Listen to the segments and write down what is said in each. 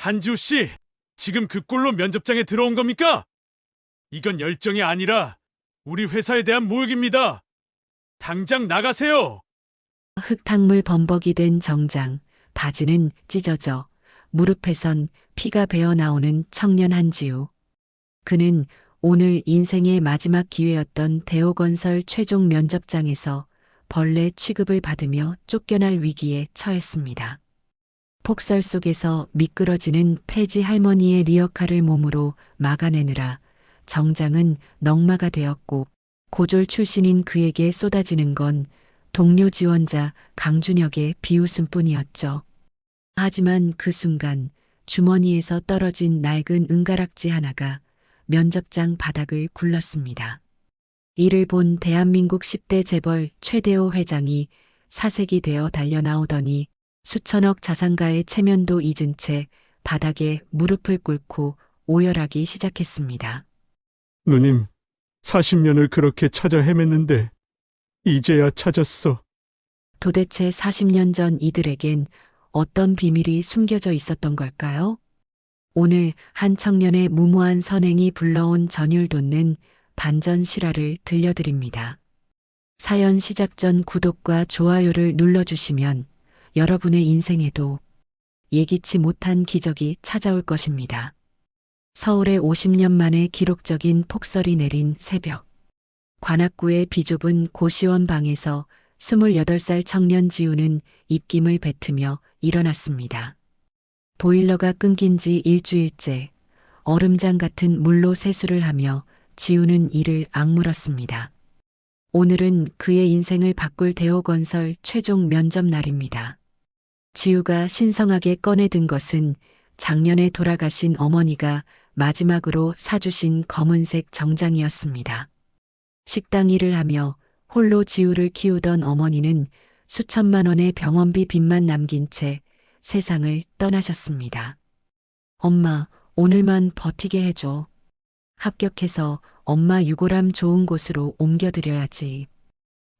한지우 씨, 지금 그 꼴로 면접장에 들어온 겁니까? 이건 열정이 아니라 우리 회사에 대한 모욕입니다. 당장 나가세요. 흙탕물 범벅이 된 정장, 바지는 찢어져 무릎에선 피가 배어 나오는 청년 한지우. 그는 오늘 인생의 마지막 기회였던 대우건설 최종 면접장에서 벌레 취급을 받으며 쫓겨날 위기에 처했습니다. 폭설 속에서 미끄러지는 폐지 할머니의 리어카를 몸으로 막아내느라 정장은 넝마가 되었고 고졸 출신인 그에게 쏟아지는 건 동료 지원자 강준혁의 비웃음뿐이었죠. 하지만 그 순간 주머니에서 떨어진 낡은 은가락지 하나가 면접장 바닥을 굴렀습니다. 이를 본 대한민국 10대 재벌 최대호 회장이 사색이 되어 달려나오더니 수천억 자산가의 체면도 잊은 채 바닥에 무릎을 꿇고 오열하기 시작했습니다. 누님, 40년을 그렇게 찾아 헤맸는데 이제야 찾았어. 도대체 40년 전 이들에겐 어떤 비밀이 숨겨져 있었던 걸까요? 오늘 한 청년의 무모한 선행이 불러온 전율 돋는 반전 실화를 들려드립니다. 사연 시작 전 구독과 좋아요를 눌러주시면 여러분의 인생에도 예기치 못한 기적이 찾아올 것입니다. 서울에 50년 만에 기록적인 폭설이 내린 새벽. 관악구의 비좁은 고시원 방에서 28살 청년 지우는 입김을 뱉으며 일어났습니다. 보일러가 끊긴 지 일주일째 얼음장 같은 물로 세수를 하며 지우는 이를 악물었습니다. 오늘은 그의 인생을 바꿀 대우건설 최종 면접 날입니다. 지우가 신성하게 꺼내든 것은 작년에 돌아가신 어머니가 마지막으로 사주신 검은색 정장이었습니다. 식당 일을 하며 홀로 지우를 키우던 어머니는 수천만 원의 병원비 빚만 남긴 채 세상을 떠나셨습니다. 엄마, 오늘만 버티게 해줘. 합격해서 엄마 유골함 좋은 곳으로 옮겨드려야지.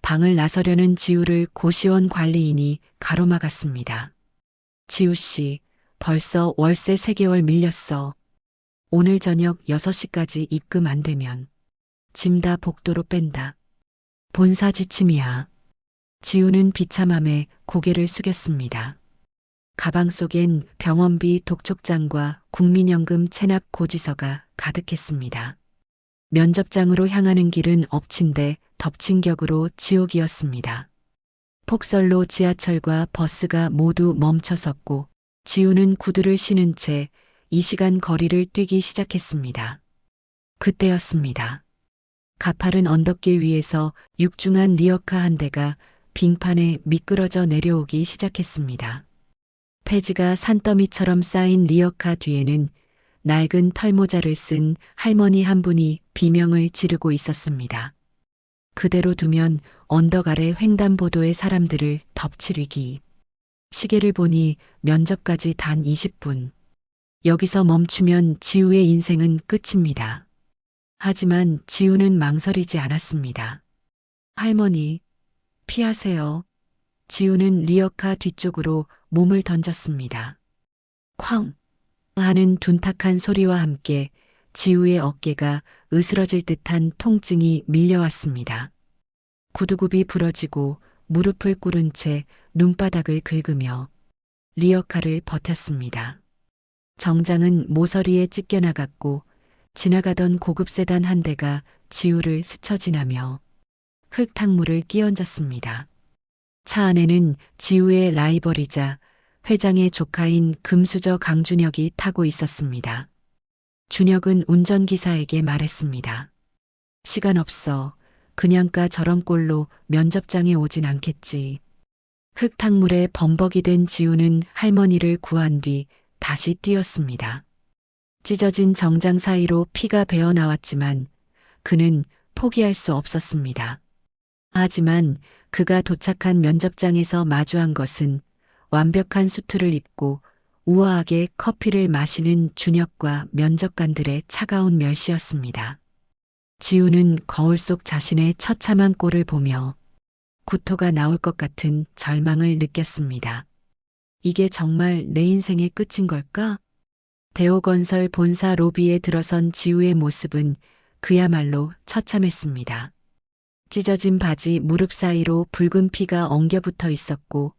방을 나서려는 지우를 고시원 관리인이 가로막았습니다. 지우 씨, 벌써 월세 3개월 밀렸어. 오늘 저녁 6시까지 입금 안 되면 짐 다 복도로 뺀다. 본사 지침이야. 지우는 비참함에 고개를 숙였습니다. 가방 속엔 병원비 독촉장과 국민연금 체납 고지서가 가득했습니다. 면접장으로 향하는 길은 엎친데 덮친 격으로 지옥이었습니다. 폭설로 지하철과 버스가 모두 멈춰섰고 지우는 구두를 신은 채 이 시간 거리를 뛰기 시작했습니다. 그때였습니다. 가파른 언덕길 위에서 육중한 리어카 한 대가 빙판에 미끄러져 내려오기 시작했습니다. 폐지가 산더미처럼 쌓인 리어카 뒤에는 낡은 털모자를 쓴 할머니 한 분이 비명을 지르고 있었습니다. 그대로 두면 언덕 아래 횡단보도의 사람들을 덮칠 위기. 시계를 보니 면접까지 단 20분. 여기서 멈추면 지우의 인생은 끝입니다. 하지만 지우는 망설이지 않았습니다. 할머니, 피하세요. 지우는 리어카 뒤쪽으로 몸을 던졌습니다. 쾅! 하는 둔탁한 소리와 함께 지우의 어깨가 으스러질 듯한 통증이 밀려왔습니다. 구두굽이 부러지고 무릎을 꿇은 채 눈바닥을 긁으며 리어카를 버텼습니다. 정장은 모서리에 찢겨나갔고 지나가던 고급 세단 한 대가 지우를 스쳐 지나며 흙탕물을 끼얹었습니다. 차 안에는 지우의 라이벌이자 회장의 조카인 금수저 강준혁이 타고 있었습니다. 준혁은 운전기사에게 말했습니다. 시간 없어. 그냥 가 저런 꼴로 면접장에 오진 않겠지. 흙탕물에 범벅이 된 지우는 할머니를 구한 뒤 다시 뛰었습니다. 찢어진 정장 사이로 피가 배어 나왔지만 그는 포기할 수 없었습니다. 하지만 그가 도착한 면접장에서 마주한 것은 완벽한 수트를 입고 우아하게 커피를 마시는 준혁과 면접관들의 차가운 멸시였습니다. 지우는 거울 속 자신의 처참한 꼴을 보며 구토가 나올 것 같은 절망을 느꼈습니다. 이게 정말 내 인생의 끝인 걸까? 대호건설 본사 로비에 들어선 지우의 모습은 그야말로 처참했습니다. 찢어진 바지 무릎 사이로 붉은 피가 엉겨붙어 있었고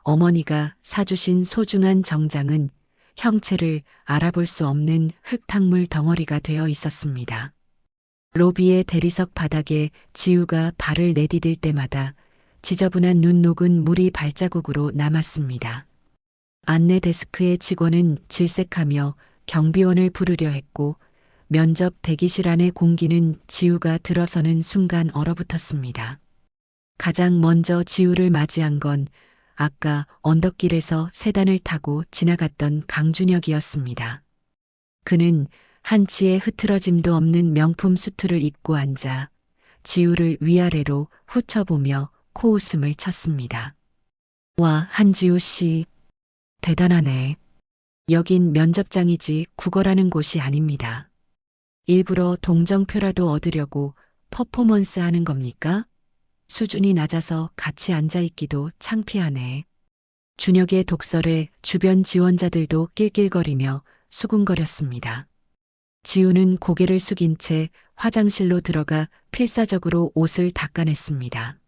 어머니가 사주신 소중한 정장은 형체를 알아볼 수 없는 흙탕물 덩어리가 되어 있었습니다. 로비의 대리석 바닥에 지우가 발을 내디딜 때마다 지저분한 눈 녹은 물이 발자국으로 남았습니다. 안내 데스크의 직원은 질색하며 경비원을 부르려 했고 면접 대기실 안의 공기는 지우가 들어서는 순간 얼어붙었습니다. 가장 먼저 지우를 맞이한 건 아까 언덕길에서 세단을 타고 지나갔던 강준혁이었습니다. 그는 한치의 흐트러짐도 없는 명품 수트를 입고 앉아 지우를 위아래로 훑어보며 코웃음을 쳤습니다. 와, 한지우 씨. 대단하네. 여긴 면접장이지 국어라는 곳이 아닙니다. 일부러 동정표라도 얻으려고 퍼포먼스 하는 겁니까? 수준이 낮아서 같이 앉아있기도 창피하네. 준혁의 독설에 주변 지원자들도 낄낄거리며 수군거렸습니다. 지우는 고개를 숙인 채 화장실로 들어가 필사적으로 옷을 닦아냈습니다.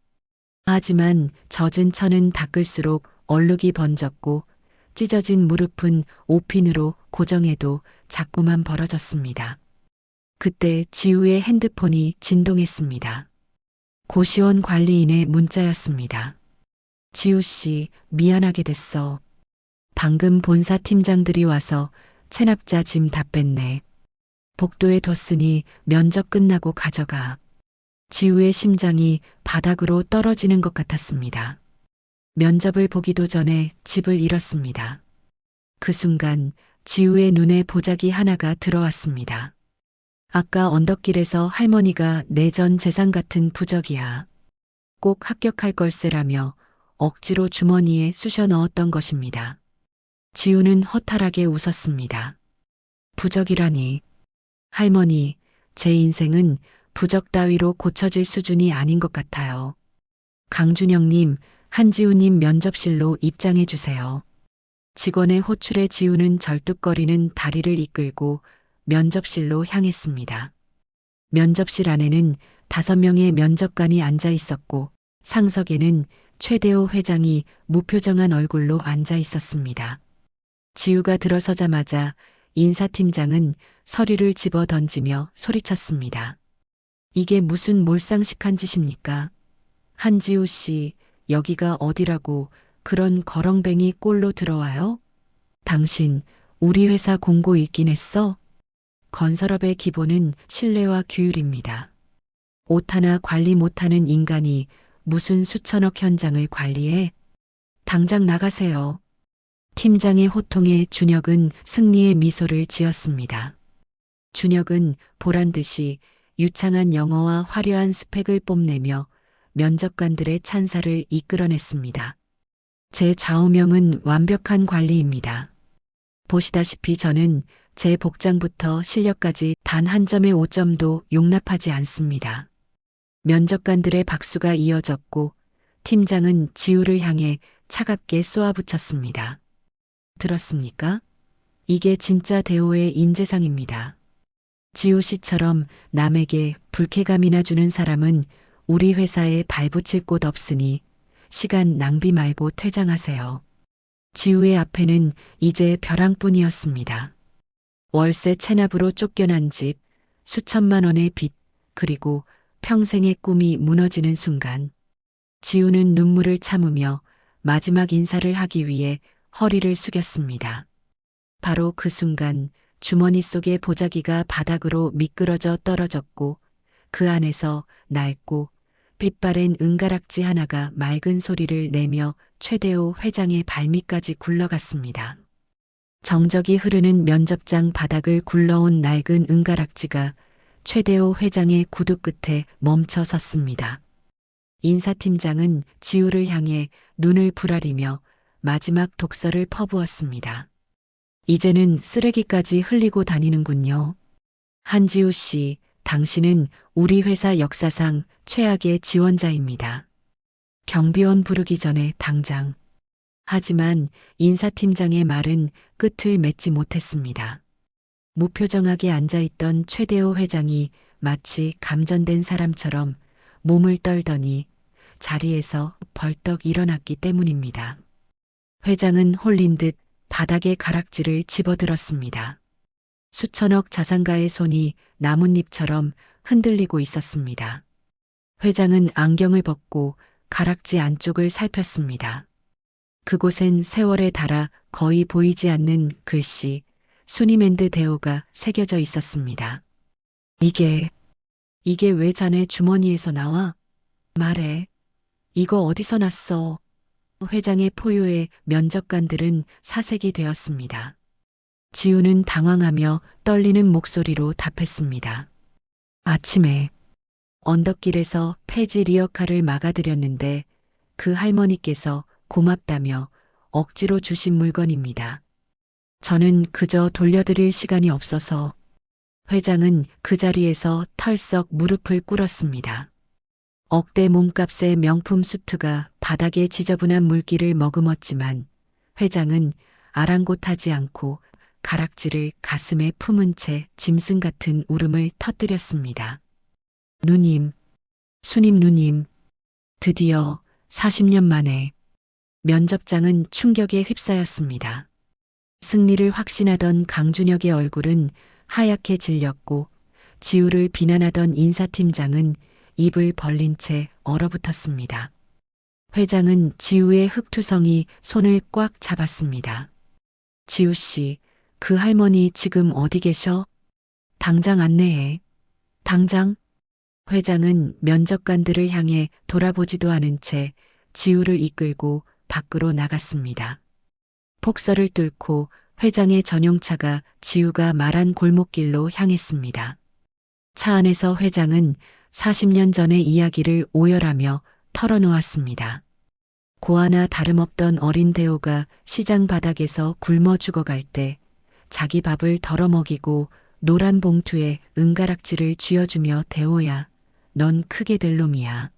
하지만 젖은 천은 닦을수록 얼룩이 번졌고 찢어진 무릎은 옷핀으로 고정해도 자꾸만 벌어졌습니다. 그때 지우의 핸드폰이 진동했습니다. 고시원 관리인의 문자였습니다. 지우 씨, 미안하게 됐어. 방금 본사 팀장들이 와서 체납자 짐 다 뺐네. 복도에 뒀으니 면접 끝나고 가져가. 지우의 심장이 바닥으로 떨어지는 것 같았습니다. 면접을 보기도 전에 집을 잃었습니다. 그 순간 지우의 눈에 보자기 하나가 들어왔습니다. 아까 언덕길에서 할머니가 내 전 재산 같은 부적이야. 꼭 합격할 걸세라며 억지로 주머니에 쑤셔 넣었던 것입니다. 지우는 허탈하게 웃었습니다. 부적이라니. 할머니, 제 인생은 부적 따위로 고쳐질 수준이 아닌 것 같아요. 강준영님, 한지우님 면접실로 입장해 주세요. 직원의 호출에 지우는 절뚝거리는 다리를 이끌고 면접실로 향했습니다. 면접실 안에는 5명의 면접관이 앉아 있었고 상석에는 최대호 회장이 무표정한 얼굴로 앉아 있었습니다. 지우가 들어서자마자 인사팀장은 서류를 집어 던지며 소리쳤습니다. 이게 무슨 몰상식한 짓입니까? 한지우 씨, 여기가 어디라고 그런 거렁뱅이 꼴로 들어와요? 당신 우리 회사 공고 읽긴 했어? 건설업의 기본은 신뢰와 규율입니다. 옷 하나 관리 못하는 인간이 무슨 수천억 현장을 관리해? 당장 나가세요. 팀장의 호통에 준혁은 승리의 미소를 지었습니다. 준혁은 보란듯이 유창한 영어와 화려한 스펙을 뽐내며 면접관들의 찬사를 이끌어냈습니다. 제 좌우명은 완벽한 관리입니다. 보시다시피 저는 제 복장부터 실력까지 단 한 점의 오점도 용납하지 않습니다. 면접관들의 박수가 이어졌고 팀장은 지우를 향해 차갑게 쏘아붙였습니다. 들었습니까? 이게 진짜 대호의 인재상입니다. 지우 씨처럼 남에게 불쾌감이나 주는 사람은 우리 회사에 발붙일 곳 없으니 시간 낭비 말고 퇴장하세요. 지우의 앞에는 이제 벼랑뿐이었습니다. 월세 체납으로 쫓겨난 집, 수천만 원의 빚, 그리고 평생의 꿈이 무너지는 순간 지우는 눈물을 참으며 마지막 인사를 하기 위해 허리를 숙였습니다. 바로 그 순간 주머니 속의 보자기가 바닥으로 미끄러져 떨어졌고 그 안에서 낡고 빛바랜 은가락지 하나가 맑은 소리를 내며 최대호 회장의 발밑까지 굴러갔습니다. 정적이 흐르는 면접장 바닥을 굴러온 낡은 은가락지가 최대호 회장의 구두 끝에 멈춰 섰습니다. 인사팀장은 지우를 향해 눈을 부라리며 마지막 독설을 퍼부었습니다. 이제는 쓰레기까지 흘리고 다니는군요. 한지우 씨, 당신은 우리 회사 역사상 최악의 지원자입니다. 경비원 부르기 전에 당장. 하지만 인사팀장의 말은 끝을 맺지 못했습니다. 무표정하게 앉아있던 최대호 회장이 마치 감전된 사람처럼 몸을 떨더니 자리에서 벌떡 일어났기 때문입니다. 회장은 홀린 듯 바닥에 가락지를 집어들었습니다. 수천억 자산가의 손이 나뭇잎처럼 흔들리고 있었습니다. 회장은 안경을 벗고 가락지 안쪽을 살폈습니다. 그곳엔 세월에 닳아 거의 보이지 않는 글씨 수니맨드 대오가 새겨져 있었습니다. 이게 왜 자네 주머니에서 나와? 말해. 이거 어디서 났어? 회장의 포효에 면접관들은 사색이 되었습니다. 지우는 당황하며 떨리는 목소리로 답했습니다. 아침에 언덕길에서 폐지 리어카를 막아드렸는데 그 할머니께서 고맙다며 억지로 주신 물건입니다. 저는 그저 돌려드릴 시간이 없어서. 회장은 그 자리에서 털썩 무릎을 꿇었습니다. 억대 몸값의 명품 수트가 바닥에 지저분한 물기를 머금었지만 회장은 아랑곳하지 않고 가락지를 가슴에 품은 채 짐승 같은 울음을 터뜨렸습니다. 누님, 수님 누님, 드디어 40년 만에. 면접장은 충격에 휩싸였습니다. 승리를 확신하던 강준혁의 얼굴은 하얗게 질렸고 지우를 비난하던 인사팀장은 입을 벌린 채 얼어붙었습니다. 회장은 지우의 흑투성이 손을 꽉 잡았습니다. 지우 씨, 그 할머니 지금 어디 계셔? 당장 안내해. 당장? 회장은 면접관들을 향해 돌아보지도 않은 채 지우를 이끌고 밖으로 나갔습니다. 폭설을 뚫고 회장의 전용차가 지우가 말한 골목길로 향했습니다. 차 안에서 회장은 40년 전의 이야기를 오열하며 털어놓았습니다. 고아나 다름없던 어린 대호가 시장 바닥에서 굶어 죽어갈 때 자기 밥을 덜어먹이고 노란 봉투에 은가락지를 쥐어주며 대호야, 넌 크게 될 놈이야.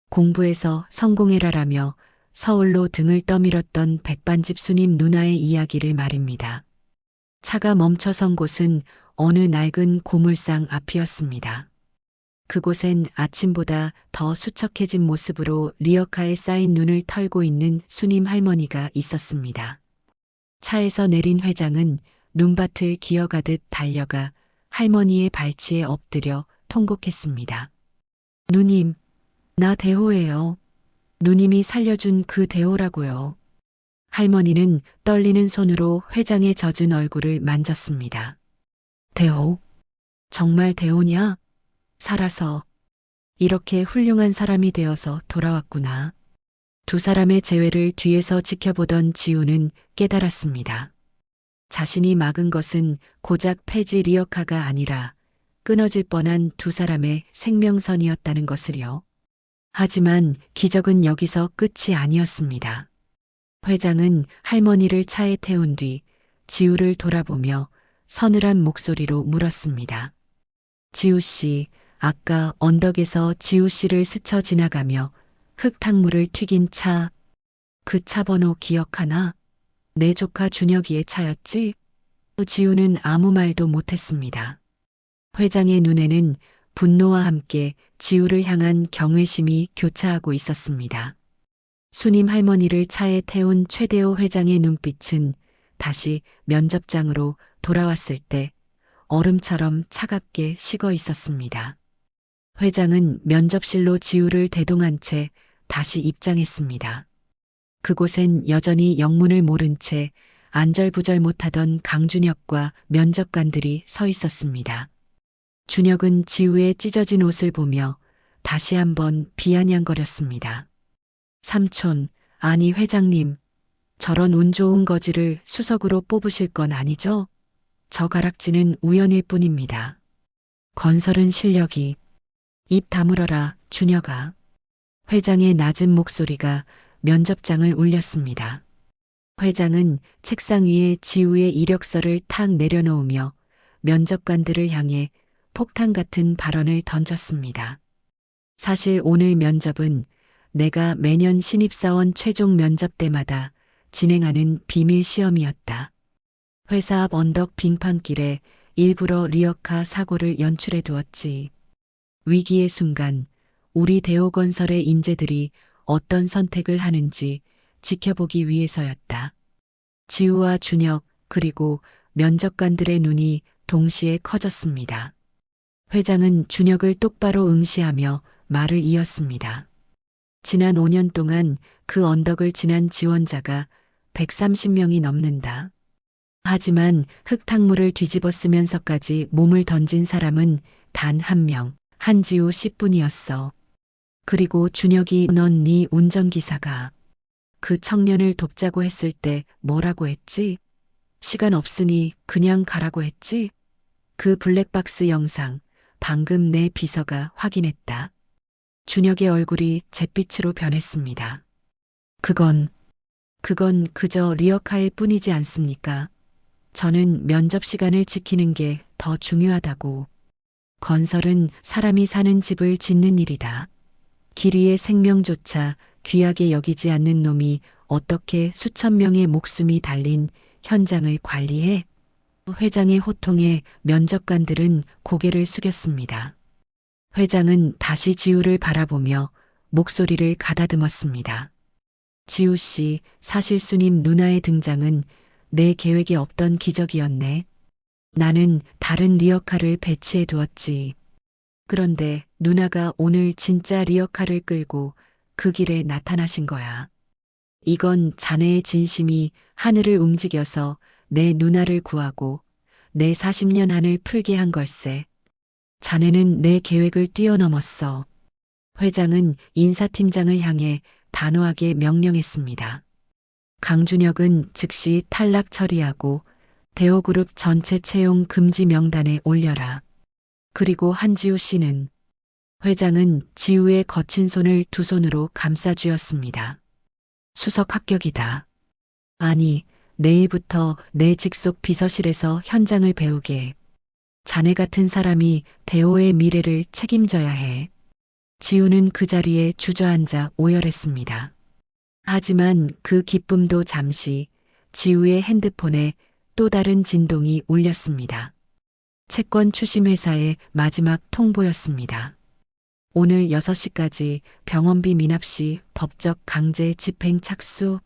공부해서 성공해라라며 서울로 등을 떠밀었던 백반집 수님 누나의 이야기를 말입니다. 차가 멈춰선 곳은 어느 낡은 고물상 앞이었습니다. 그곳엔 아침보다 더 수척해진 모습으로 리어카에 쌓인 눈을 털고 있는 수님 할머니가 있었습니다. 차에서 내린 회장은 눈밭을 기어가듯 달려가 할머니의 발치에 엎드려 통곡했습니다. 누님, 나 대호예요. 누님이 살려준 그 대호라고요. 할머니는 떨리는 손으로 회장의 젖은 얼굴을 만졌습니다. 대호? 정말 대호냐? 살아서 이렇게 훌륭한 사람이 되어서 돌아왔구나. 두 사람의 재회를 뒤에서 지켜보던 지우는 깨달았습니다. 자신이 막은 것은 고작 폐지 리어카가 아니라 끊어질 뻔한 두 사람의 생명선이었다는 것을요. 하지만 기적은 여기서 끝이 아니었습니다. 회장은 할머니를 차에 태운 뒤 지우를 돌아보며 서늘한 목소리로 물었습니다. 지우 씨, 아까 언덕에서 지우 씨를 스쳐 지나가며 흙탕물을 튀긴 차, 그 차 번호 기억하나? 내 조카 준혁이의 차였지? 지우는 아무 말도 못했습니다. 회장의 눈에는 분노와 함께 지우를 향한 경외심이 교차하고 있었습니다. 수님 할머니를 차에 태운 최대호 회장의 눈빛은 다시 면접장으로 돌아왔을 때 얼음처럼 차갑게 식어 있었습니다. 회장은 면접실로 지우를 대동한 채 다시 입장했습니다. 그곳엔 여전히 영문을 모른 채 안절부절 못하던 강준혁과 면접관들이 서 있었습니다. 준혁은 지우의 찢어진 옷을 보며 다시 한번 비아냥거렸습니다. 삼촌, 아니 회장님, 저런 운 좋은 거지를 수석으로 뽑으실 건 아니죠? 저 가락지는 우연일 뿐입니다. 건설은 실력이. 입 다물어라, 준혁아. 회장의 낮은 목소리가 면접장을 울렸습니다. 회장은 책상 위에 지우의 이력서를 탁 내려놓으며 면접관들을 향해 폭탄 같은 발언을 던졌습니다. 사실 오늘 면접은 내가 매년 신입사원 최종 면접 때마다 진행하는 비밀 시험이었다. 회사 앞 언덕 빙판길에 일부러 리어카 사고를 연출해 두었지. 위기의 순간 우리 대호건설의 인재들이 어떤 선택을 하는지 지켜보기 위해서였다. 지우와 준혁 그리고 면접관들의 눈이 동시에 커졌습니다. 회장은 준혁을 똑바로 응시하며 말을 이었습니다. 지난 5년 동안 그 언덕을 지난 지원자가 130명이 넘는다. 하지만 흙탕물을 뒤집어 쓰면서까지 몸을 던진 사람은 단 한 명, 한지우 씨뿐이었어. 그리고 준혁이 넌 네 운전기사가 그 청년을 돕자고 했을 때 뭐라고 했지? 시간 없으니 그냥 가라고 했지? 그 블랙박스 영상 방금 내 비서가 확인했다. 준혁의 얼굴이 잿빛으로 변했습니다. 그건 그저 리어카일 뿐이지 않습니까? 저는 면접 시간을 지키는 게 더 중요하다고. 건설은 사람이 사는 집을 짓는 일이다. 길 위의 생명조차 귀하게 여기지 않는 놈이 어떻게 수천 명의 목숨이 달린 현장을 관리해? 회장의 호통에 면접관들은 고개를 숙였습니다. 회장은 다시 지우를 바라보며 목소리를 가다듬었습니다. 지우 씨, 사실 수님 누나의 등장은 내 계획에 없던 기적이었네. 나는 다른 리어카를 배치해 두었지. 그런데 누나가 오늘 진짜 리어카를 끌고 그 길에 나타나신 거야. 이건 자네의 진심이 하늘을 움직여서 내 누나를 구하고 내 40년 한을 풀게 한 걸세. 자네는 내 계획을 뛰어넘었어. 회장은 인사팀장을 향해 단호하게 명령했습니다. 강준혁은 즉시 탈락 처리하고 대호그룹 전체 채용 금지 명단에 올려라. 그리고 한지우 씨는 회장은 지우의 거친 손을 두 손으로 감싸 쥐었습니다. 수석 합격이다. 아니, 내일부터 내 직속 비서실에서 현장을 배우게. 자네 같은 사람이 대호의 미래를 책임져야 해. 지우는 그 자리에 주저앉아 오열했습니다. 하지만 그 기쁨도 잠시 지우의 핸드폰에 또 다른 진동이 울렸습니다. 채권 추심 회사의 마지막 통보였습니다. 오늘 6시까지 병원비 미납 시 법적 강제 집행 착수.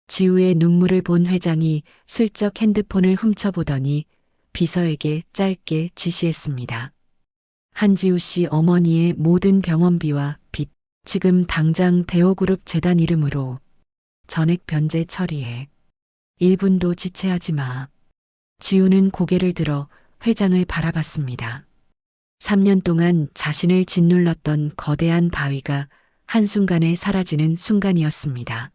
지우의 눈물을 본 회장이 슬쩍 핸드폰을 훔쳐보더니 비서에게 짧게 지시했습니다. 한지우 씨 어머니의 모든 병원비와 빚, 지금 당장 대호그룹 재단 이름으로 전액 변제 처리해. 1분도 지체하지 마. 지우는 고개를 들어 회장을 바라봤습니다. 3년 동안 자신을 짓눌렀던 거대한 바위가 한순간에 사라지는 순간이었습니다.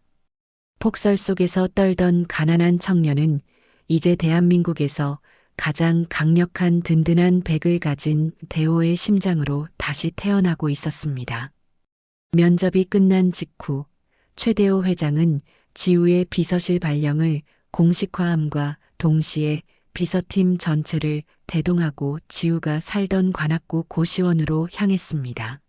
폭설 속에서 떨던 가난한 청년은 이제 대한민국에서 가장 강력한 든든한 백을 가진 대호의 심장으로 다시 태어나고 있었습니다. 면접이 끝난 직후 최대호 회장은 지우의 비서실 발령을 공식화함과 동시에 비서팀 전체를 대동하고 지우가 살던 관악구 고시원으로 향했습니다.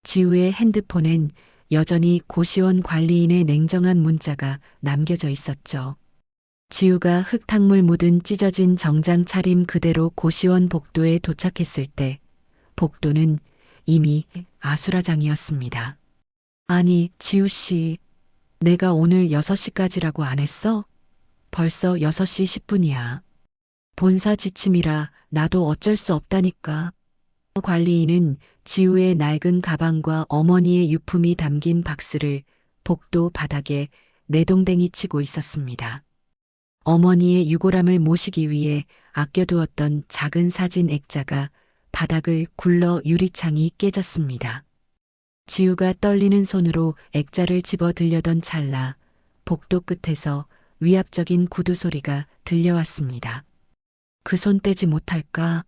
지우의 핸드폰엔 여전히 고시원 관리인의 냉정한 문자가 남겨져 있었죠. 지우가 흙탕물 묻은 찢어진 정장 차림 그대로 고시원 복도에 도착했을 때 복도는 이미 아수라장이었습니다. 아니, 지우 씨, 내가 오늘 6시까지라고 안 했어? 벌써 6시 10분이야. 본사 지침이라 나도 어쩔 수 없다니까. 관리인은 지우의 낡은 가방과 어머니의 유품이 담긴 박스를 복도 바닥에 내동댕이 치고 있었습니다. 어머니의 유골함을 모시기 위해 아껴두었던 작은 사진 액자가 바닥을 굴러 유리창이 깨졌습니다. 지우가 떨리는 손으로 액자를 집어 들려던 찰나 복도 끝에서 위압적인 구두 소리가 들려왔습니다. 그 손 떼지 못할까?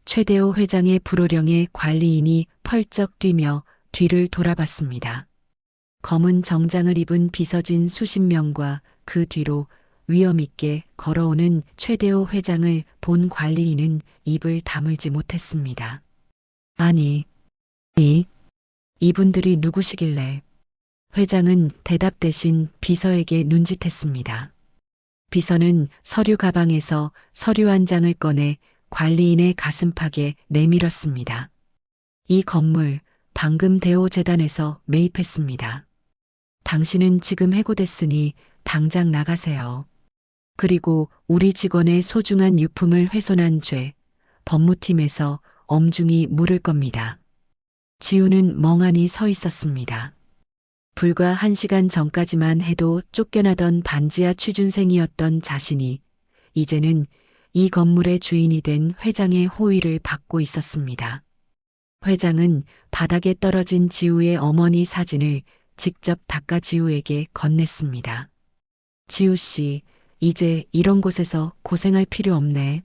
최대호 회장의 불호령에 관리인이 펄쩍 뛰며 뒤를 돌아봤습니다. 검은 정장을 입은 비서진 수십 명과 그 뒤로 위엄있게 걸어오는 최대호 회장을 본 관리인은 입을 다물지 못했습니다. 아니, 이분들이 누구시길래? 회장은 대답 대신 비서에게 눈짓했습니다. 비서는 서류 가방에서 서류 한 장을 꺼내 관리인의 가슴팍에 내밀었습니다. 이 건물 방금 대호재단에서 매입했습니다. 당신은 지금 해고됐으니 당장 나가세요. 그리고 우리 직원의 소중한 유품을 훼손한 죄, 법무팀에서 엄중히 물을 겁니다. 지우는 멍하니 서 있었습니다. 불과 1시간 전까지만 해도 쫓겨나던 반지하 취준생이었던 자신이 이제는 이 건물의 주인이 된 회장의 호의를 받고 있었습니다. 회장은 바닥에 떨어진 지우의 어머니 사진을 직접 닦아 지우에게 건넸습니다. 지우 씨, 이제 이런 곳에서 고생할 필요 없네.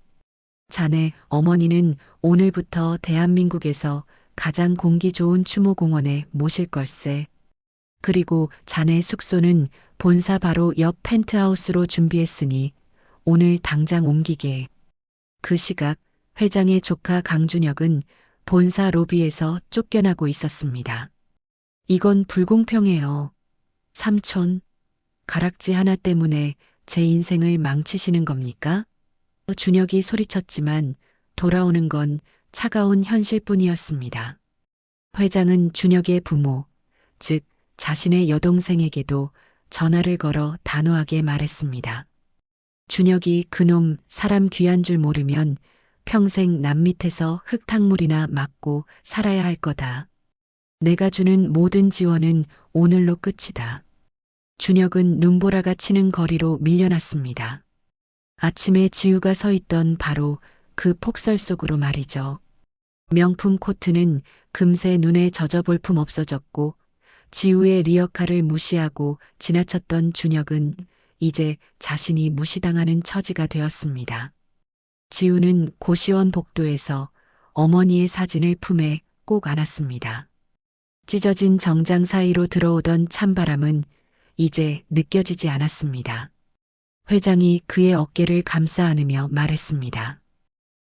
자네 어머니는 오늘부터 대한민국에서 가장 공기 좋은 추모공원에 모실 걸세. 그리고 자네 숙소는 본사 바로 옆 펜트하우스로 준비했으니 오늘 당장 옮기게. 그 시각 회장의 조카 강준혁은 본사 로비에서 쫓겨나고 있었습니다. 이건 불공평해요. 삼촌, 가락지 하나 때문에 제 인생을 망치시는 겁니까? 준혁이 소리쳤지만 돌아오는 건 차가운 현실뿐이었습니다. 회장은 준혁의 부모, 즉 자신의 여동생에게도 전화를 걸어 단호하게 말했습니다. 준혁이 그놈 사람 귀한 줄 모르면 평생 남 밑에서 흙탕물이나 맞고 살아야 할 거다. 내가 주는 모든 지원은 오늘로 끝이다. 준혁은 눈보라가 치는 거리로 밀려났습니다. 아침에 지우가 서 있던 바로 그 폭설 속으로 말이죠. 명품 코트는 금세 눈에 젖어 볼품 없어졌고 지우의 리어카를 무시하고 지나쳤던 준혁은 이제 자신이 무시당하는 처지가 되었습니다. 지우는 고시원 복도에서 어머니의 사진을 품에 꼭 안았습니다. 찢어진 정장 사이로 들어오던 찬바람은 이제 느껴지지 않았습니다. 회장이 그의 어깨를 감싸 안으며 말했습니다.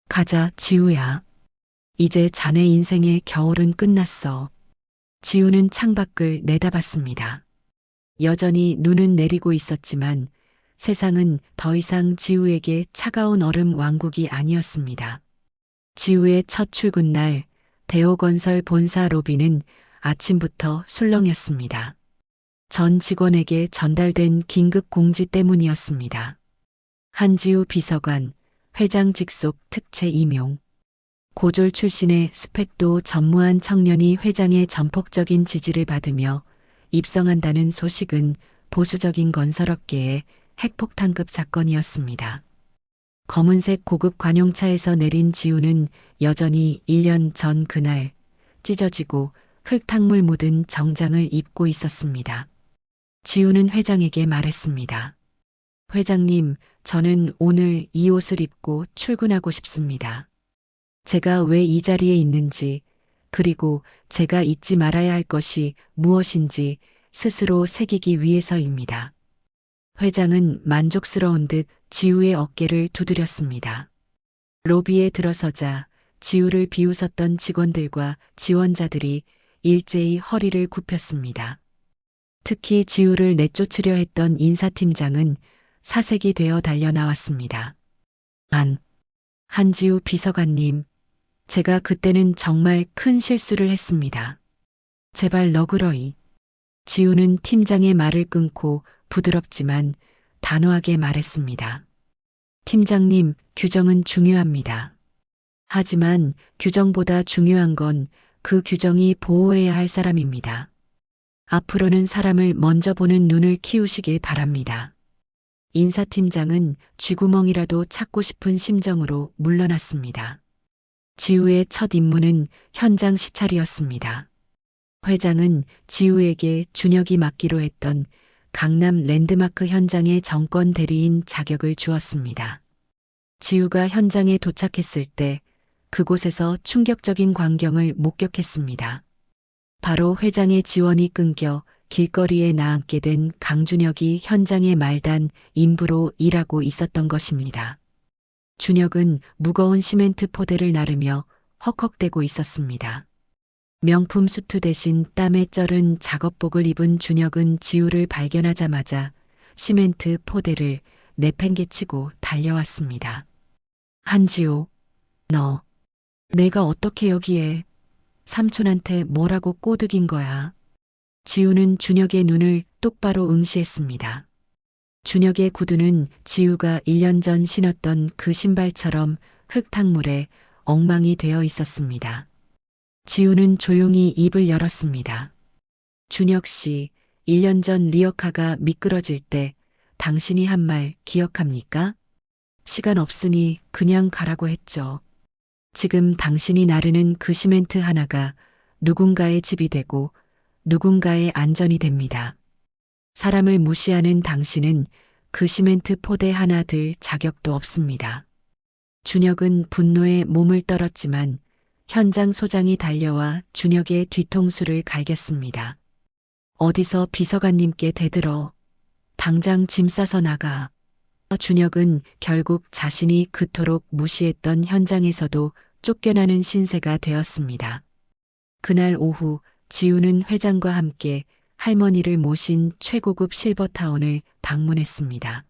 가자, 지우야. 이제 자네 인생의 겨울은 끝났어. 지우는 창밖을 내다봤습니다. 여전히 눈은 내리고 있었지만 세상은 더 이상 지우에게 차가운 얼음 왕국이 아니었습니다. 지우의 첫 출근 날 대호건설 본사 로비는 아침부터 술렁였습니다. 전 직원에게 전달된 긴급 공지 때문이었습니다. 한지우 비서관, 회장 직속 특채 임용. 고졸 출신의 스펙도 전무한 청년이 회장의 전폭적인 지지를 받으며 입성한다는 소식은 보수적인 건설업계의 핵폭탄급 사건이었습니다. 검은색 고급 관용차에서 내린 지우는 여전히 1년 전 그날 찢어지고 흙탕물 묻은 정장을 입고 있었습니다. 지우는 회장에게 말했습니다. 회장님, 저는 오늘 이 옷을 입고 출근하고 싶습니다. 제가 왜 이 자리에 있는지, 그리고 제가 잊지 말아야 할 것이 무엇인지 스스로 새기기 위해서입니다. 회장은 만족스러운 듯 지우의 어깨를 두드렸습니다. 로비에 들어서자 지우를 비웃었던 직원들과 지원자들이 일제히 허리를 굽혔습니다. 특히 지우를 내쫓으려 했던 인사팀장은 사색이 되어 달려나왔습니다. 한지우 비서관님, 제가 그때는 정말 큰 실수를 했습니다. 제발 너그러이. 지우는 팀장의 말을 끊고 부드럽지만 단호하게 말했습니다. 팀장님, 규정은 중요합니다. 하지만 규정보다 중요한 건 그 규정이 보호해야 할 사람입니다. 앞으로는 사람을 먼저 보는 눈을 키우시길 바랍니다. 인사팀장은 쥐구멍이라도 찾고 싶은 심정으로 물러났습니다. 지우의 첫 임무는 현장 시찰이었습니다. 회장은 지우에게 준혁이 맡기로 했던 강남 랜드마크 현장의 정권 대리인 자격을 주었습니다. 지우가 현장에 도착했을 때 그곳에서 충격적인 광경을 목격했습니다. 바로 회장의 지원이 끊겨 길거리에 나앉게 된 강준혁이 현장의 말단 인부로 일하고 있었던 것입니다. 준혁은 무거운 시멘트 포대를 나르며 헉헉대고 있었습니다. 명품 수트 대신 땀에 쩔은 작업복을 입은 준혁은 지우를 발견하자마자 시멘트 포대를 내팽개치고 달려왔습니다. 한지호, 너, 내가 어떻게 여기에 삼촌한테 뭐라고 꼬드긴 거야? 지우는 준혁의 눈을 똑바로 응시했습니다. 준혁의 구두는 지우가 1년 전 신었던 그 신발처럼 흙탕물에 엉망이 되어 있었습니다. 지우는 조용히 입을 열었습니다. 준혁 씨, 1년 전 리어카가 미끄러질 때 당신이 한 말 기억합니까? 시간 없으니 그냥 가라고 했죠. 지금 당신이 나르는 그 시멘트 하나가 누군가의 집이 되고 누군가의 안전이 됩니다. 사람을 무시하는 당신은 그 시멘트 포대 하나 들 자격도 없습니다. 준혁은 분노에 몸을 떨었지만 현장 소장이 달려와 준혁의 뒤통수를 갈겼습니다. 어디서 비서관님께 대들어. 당장 짐 싸서 나가. 준혁은 결국 자신이 그토록 무시했던 현장에서도 쫓겨나는 신세가 되었습니다. 그날 오후 지우는 회장과 함께 할머니를 모신 최고급 실버타운을 방문했습니다.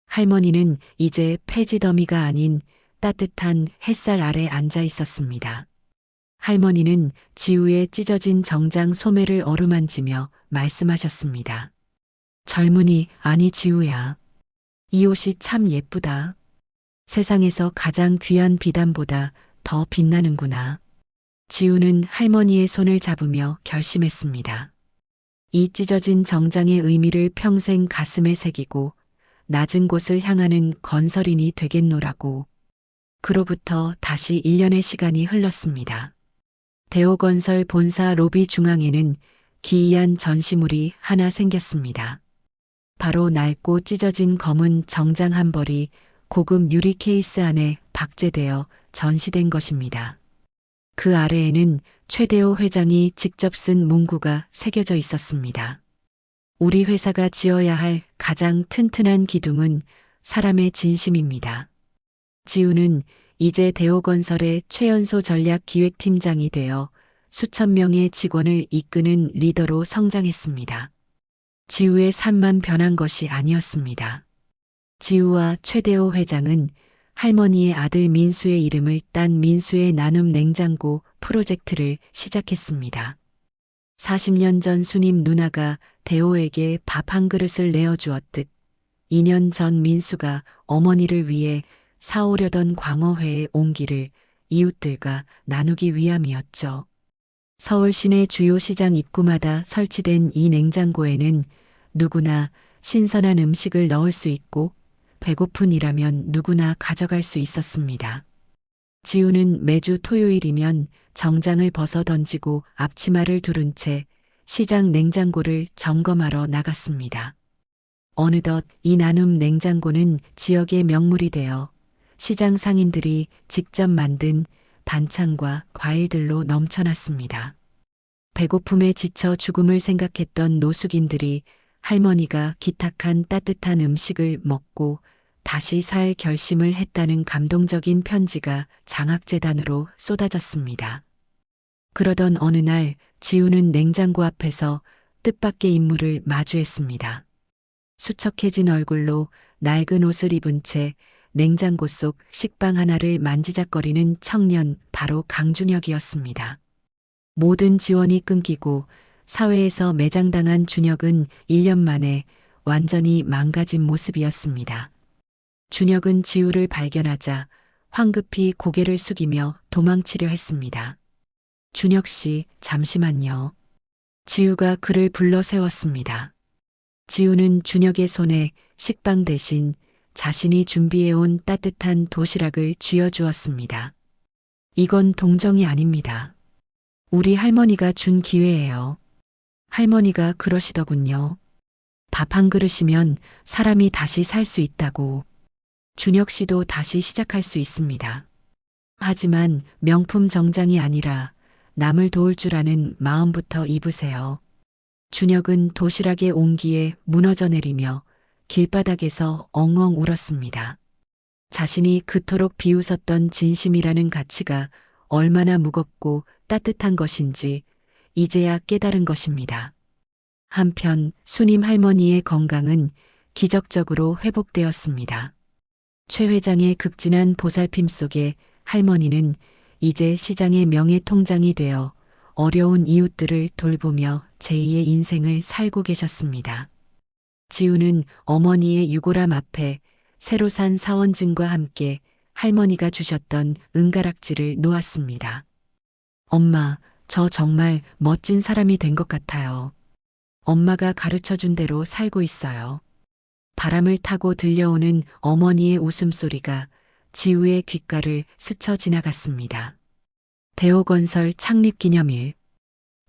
할머니는 이제 폐지 더미가 아닌 따뜻한 햇살 아래 앉아 있었습니다. 할머니는 지우의 찢어진 정장 소매를 어루만지며 말씀하셨습니다. 젊은이, 아니 지우야. 이 옷이 참 예쁘다. 세상에서 가장 귀한 비단보다 더 빛나는구나. 지우는 할머니의 손을 잡으며 결심했습니다. 이 찢어진 정장의 의미를 평생 가슴에 새기고 낮은 곳을 향하는 건설인이 되겠노라고. 그로부터 다시 1년의 시간이 흘렀습니다. 대호건설 본사 로비 중앙에는 기이한 전시물이 하나 생겼습니다. 바로 낡고 찢어진 검은 정장 한 벌이 고급 유리 케이스 안에 박제되어 전시된 것입니다. 그 아래에는 최대호 회장이 직접 쓴 문구가 새겨져 있었습니다. 우리 회사가 지어야 할 가장 튼튼한 기둥은 사람의 진심입니다. 지우는 이제 대호건설의 최연소 전략기획팀장이 되어 수천 명의 직원을 이끄는 리더로 성장했습니다. 지우의 삶만 변한 것이 아니었습니다. 지우와 최대호 회장은 할머니의 아들 민수의 이름을 딴 민수의 나눔 냉장고 프로젝트를 시작했습니다. 40년 전 수님 누나가 대호에게 밥 한 그릇을 내어주었듯 2년 전 민수가 어머니를 위해 사오려던 광어회의 온기를 이웃들과 나누기 위함이었죠. 서울 시내 주요 시장 입구마다 설치된 이 냉장고에는 누구나 신선한 음식을 넣을 수 있고 배고픈이라면 누구나 가져갈 수 있었습니다. 지우는 매주 토요일이면 정장을 벗어 던지고 앞치마를 두른 채 시장 냉장고를 점검하러 나갔습니다. 어느덧 이 나눔 냉장고는 지역의 명물이 되어 시장 상인들이 직접 만든 반찬과 과일들로 넘쳐났습니다. 배고픔에 지쳐 죽음을 생각했던 노숙인들이 할머니가 기탁한 따뜻한 음식을 먹고 다시 살 결심을 했다는 감동적인 편지가 장학재단으로 쏟아졌습니다. 그러던 어느 날 지우는 냉장고 앞에서 뜻밖의 인물을 마주했습니다. 수척해진 얼굴로 낡은 옷을 입은 채 냉장고 속 식빵 하나를 만지작거리는 청년, 바로 강준혁이었습니다. 모든 지원이 끊기고 사회에서 매장당한 준혁은 1년 만에 완전히 망가진 모습이었습니다. 준혁은 지우를 발견하자 황급히 고개를 숙이며 도망치려 했습니다. 준혁 씨, 잠시만요. 지우가 그를 불러 세웠습니다. 지우는 준혁의 손에 식빵 대신 자신이 준비해온 따뜻한 도시락을 쥐어주었습니다. 이건 동정이 아닙니다. 우리 할머니가 준 기회예요. 할머니가 그러시더군요. 밥 한 그릇이면 사람이 다시 살 수 있다고. 준혁 씨도 다시 시작할 수 있습니다. 하지만 명품 정장이 아니라 남을 도울 줄 아는 마음부터 입으세요. 준혁은 도시락의 온기에 무너져 내리며 길바닥에서 엉엉 울었습니다. 자신이 그토록 비웃었던 진심이라는 가치가 얼마나 무겁고 따뜻한 것인지 이제야 깨달은 것입니다. 한편 수님 할머니의 건강은 기적적으로 회복되었습니다. 최 회장의 극진한 보살핌 속에 할머니는 이제 시장의 명예통장이 되어 어려운 이웃들을 돌보며 제2의 인생을 살고 계셨습니다. 지우는 어머니의 유골함 앞에 새로 산 사원증과 함께 할머니가 주셨던 은가락지를 놓았습니다. 엄마, 저 정말 멋진 사람이 된 것 같아요. 엄마가 가르쳐준 대로 살고 있어요. 바람을 타고 들려오는 어머니의 웃음소리가 지우의 귓가를 스쳐 지나갔습니다. 대호건설 창립기념일.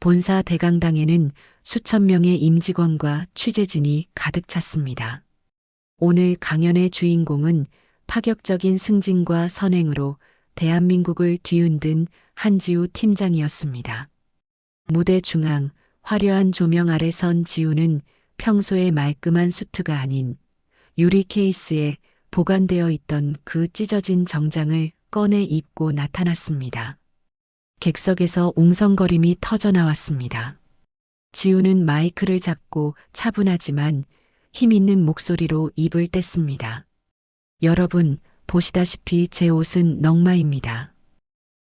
본사 대강당에는 수천 명의 임직원과 취재진이 가득 찼습니다. 오늘 강연의 주인공은 파격적인 승진과 선행으로 대한민국을 뒤흔든 한지우 팀장이었습니다. 무대 중앙 화려한 조명 아래 선 지우는 평소의 말끔한 수트가 아닌 유리 케이스에 보관되어 있던 그 찢어진 정장을 꺼내 입고 나타났습니다. 객석에서 웅성거림이 터져 나왔습니다. 지우는 마이크를 잡고 차분하지만 힘있는 목소리로 입을 뗐습니다. 여러분, 보시다시피 제 옷은 넝마입니다.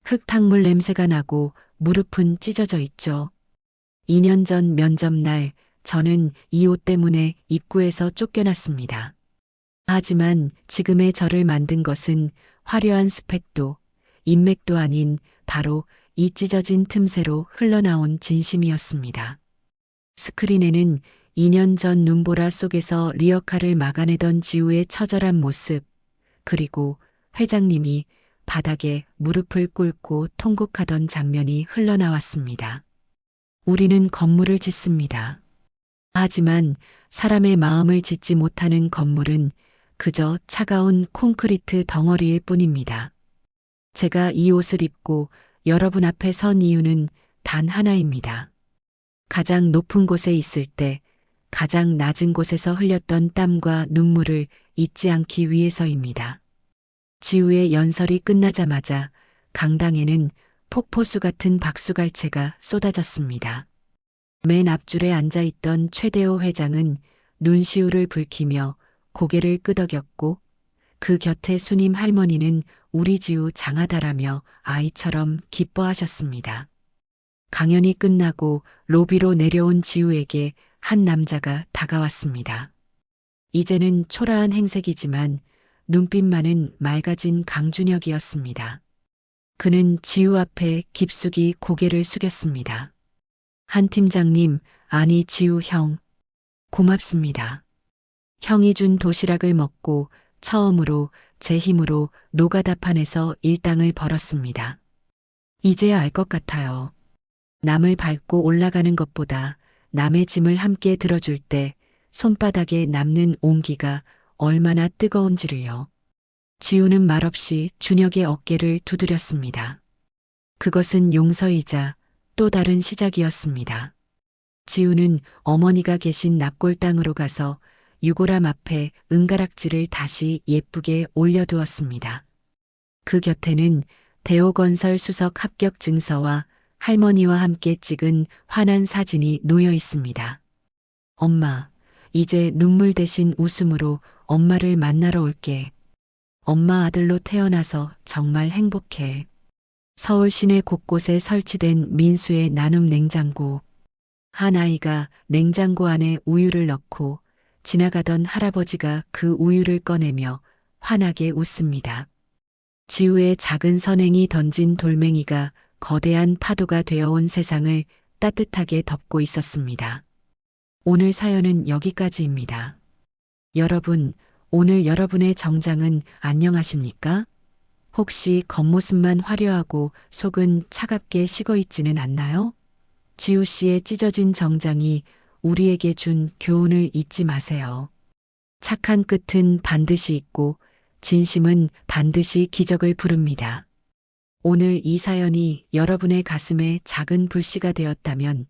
흙탕물 냄새가 나고 무릎은 찢어져 있죠. 2년 전 면접날 저는 이 옷 때문에 입구에서 쫓겨났습니다. 하지만 지금의 저를 만든 것은 화려한 스펙도 인맥도 아닌 바로 이 찢어진 틈새로 흘러나온 진심이었습니다. 스크린에는 2년 전 눈보라 속에서 리어카를 막아내던 지우의 처절한 모습, 그리고 회장님이 바닥에 무릎을 꿇고 통곡하던 장면이 흘러나왔습니다. 우리는 건물을 짓습니다. 하지만 사람의 마음을 짓지 못하는 건물은 그저 차가운 콘크리트 덩어리일 뿐입니다. 제가 이 옷을 입고 여러분 앞에 선 이유는 단 하나입니다. 가장 높은 곳에 있을 때 가장 낮은 곳에서 흘렸던 땀과 눈물을 잊지 않기 위해서입니다. 지우의 연설이 끝나자마자 강당에는 폭포수 같은 박수갈채가 쏟아졌습니다. 맨 앞줄에 앉아있던 최대호 회장은 눈시울을 붉히며 고개를 끄덕였고 그 곁에 수님 할머니는 우리 지우 장하다라며 아이처럼 기뻐하셨습니다. 강연이 끝나고 로비로 내려온 지우에게 한 남자가 다가왔습니다. 이제는 초라한 행색이지만 눈빛만은 맑아진 강준혁이었습니다. 그는 지우 앞에 깊숙이 고개를 숙였습니다. 한 팀장님, 아니 지우 형. 고맙습니다. 형이 준 도시락을 먹고 처음으로 제 힘으로 노가다판에서 일당을 벌었습니다. 이제야 알 것 같아요. 남을 밟고 올라가는 것보다 남의 짐을 함께 들어줄 때 손바닥에 남는 온기가 얼마나 뜨거운지를요. 지우는 말없이 준혁의 어깨를 두드렸습니다. 그것은 용서이자 또 다른 시작이었습니다. 지우는 어머니가 계신 납골당으로 가서 유골함 앞에 은가락지를 다시 예쁘게 올려두었습니다. 그 곁에는 대호건설 수석 합격 증서와 할머니와 함께 찍은 환한 사진이 놓여 있습니다. 엄마, 이제 눈물 대신 웃음으로 엄마를 만나러 올게. 엄마 아들로 태어나서 정말 행복해. 서울 시내 곳곳에 설치된 민수의 나눔 냉장고. 한 아이가 냉장고 안에 우유를 넣고 지나가던 할아버지가 그 우유를 꺼내며 환하게 웃습니다. 지우의 작은 선행이 던진 돌멩이가 거대한 파도가 되어온 세상을 따뜻하게 덮고 있었습니다. 오늘 사연은 여기까지입니다. 여러분, 오늘 여러분의 정장은 안녕하십니까? 혹시 겉모습만 화려하고 속은 차갑게 식어 있지는 않나요? 지우 씨의 찢어진 정장이 우리에게 준 교훈을 잊지 마세요. 착한 끝은 반드시 있고 진심은 반드시 기적을 부릅니다. 오늘 이 사연이 여러분의 가슴에 작은 불씨가 되었다면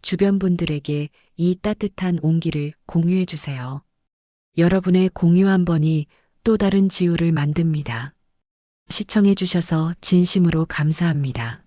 주변 분들에게 이 따뜻한 온기를 공유해 주세요. 여러분의 공유 한 번이 또 다른 지우를 만듭니다. 시청해 주셔서 진심으로 감사합니다.